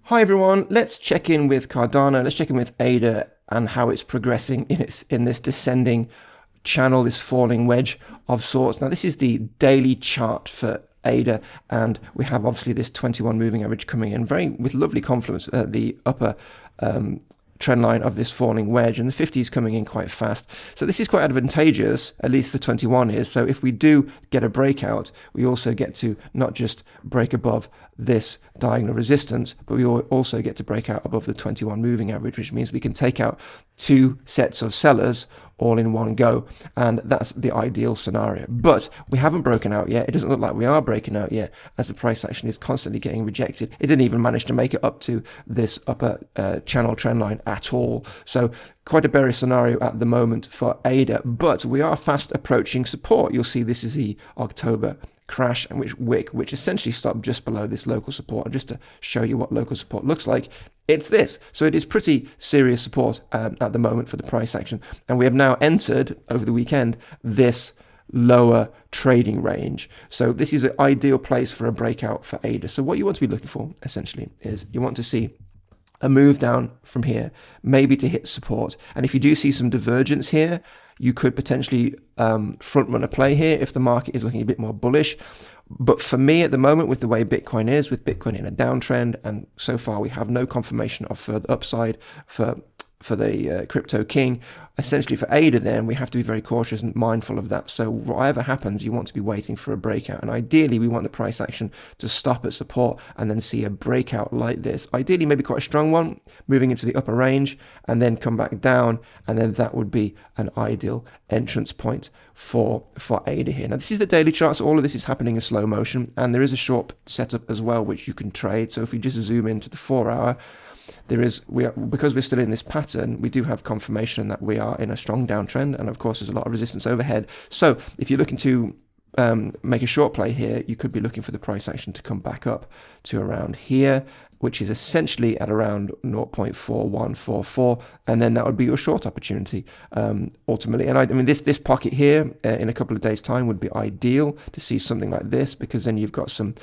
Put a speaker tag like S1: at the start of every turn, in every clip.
S1: Hi everyone, let's check in with Cardano, let's check in with ADA and how it's progressing in this descending channel, this falling wedge of sorts. Now this is the daily chart for ADA, and we have obviously this 21 moving average coming in with lovely confluence at the upper trend line of this falling wedge, and the 50 is coming in quite fast. So this is quite advantageous, at least the 21 is. So if we do get a breakout, we also get to not just break above this diagonal resistance, but we also get to break out above the 21 moving average, which means we can take out two sets of sellers all in one go, and that's the ideal scenario. But we haven't broken out yet. It doesn't look like we are breaking out yet, as the price action is constantly getting rejected. It didn't even manage to make it up to this upper channel trend line at all. So quite a bearish scenario at the moment for ADA, but we are fast approaching support. You'll see this is the October crash, and which essentially stopped just below this local support. And just to show you what local support looks like, it's this. So it is pretty serious support at the moment for the price action, and we have now entered over the weekend this lower trading range. So this is an ideal place for a breakout for ADA. So what you want to be looking for essentially is you want to see a move down from here, maybe to hit support. And if you do see some divergence here, you could potentially front run a play here if the market is looking a bit more bullish. But for me at the moment, with the way Bitcoin is, with Bitcoin in a downtrend, and so far we have no confirmation of further upside for the crypto king, essentially for ADA, then we have to be very cautious and mindful of that. So whatever happens, you want to be waiting for a breakout, and ideally we want the price action to stop at support and then see a breakout like this, ideally maybe quite a strong one, moving into the upper range and then come back down, and then that would be an ideal entrance point for ADA here. Now this is the daily chart, so all of this is happening in slow motion, and there is a short setup as well which you can trade. So if we just zoom into the 4 hour, because we're still in this pattern, we do have confirmation that we are in a strong downtrend, and of course there's a lot of resistance overhead. So if you're looking to make a short play here, you could be looking for the price action to come back up to around here, which is essentially at around 0.4144, and then that would be your short opportunity ultimately. And I mean this pocket here in a couple of days time would be ideal to see something like this, because then you've got some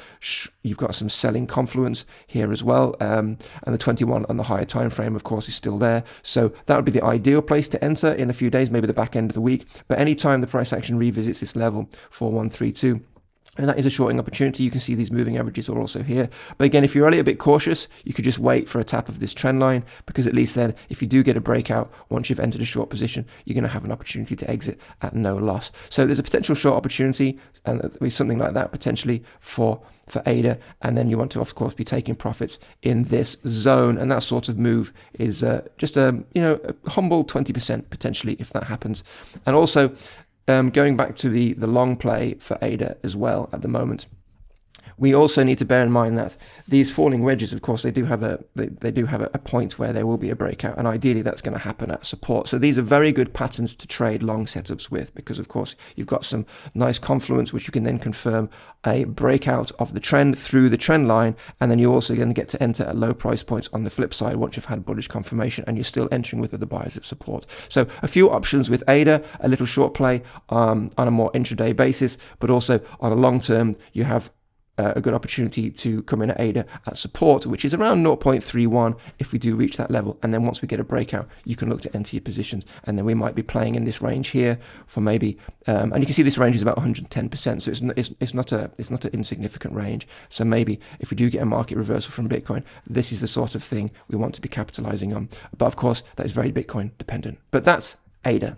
S1: selling confluence here as well, and the 21 on the higher time frame of course is still there. So that would be the ideal place to enter in a few days, maybe the back end of the week. But anytime the price action revisits this level 4132, and that is a shorting opportunity. You can see these moving averages are also here. But again, if you're a little bit cautious, you could just wait for a tap of this trend line, because at least then if you do get a breakout, once you've entered a short position, you're going to have an opportunity to exit at no loss. So there's a potential short opportunity, and there'll be something like that potentially for ADA, and then you want to of course be taking profits in this zone, and that sort of move is just a humble 20% potentially if that happens. And also going back to the long play for ADA as well at the moment, we also need to bear in mind that these falling wedges, of course, they do have a point where there will be a breakout, and ideally that's going to happen at support. So these are very good patterns to trade long setups with, because of course you've got some nice confluence which you can then confirm a breakout of the trend through the trend line, and then you're also going to get to enter at low price points on the flip side once you've had bullish confirmation and you're still entering with other buyers at support. So a few options with ADA, a little short play on a more intraday basis, but also on a long term you have a good opportunity to come in at ADA at support, which is around 0.31 if we do reach that level. And then once we get a breakout, you can look to enter your positions, and then we might be playing in this range here for maybe and you can see this range is about 110%, so it's not an insignificant range. So maybe if we do get a market reversal from Bitcoin, this is the sort of thing we want to be capitalizing on. But of course that is very Bitcoin dependent. But that's ADA.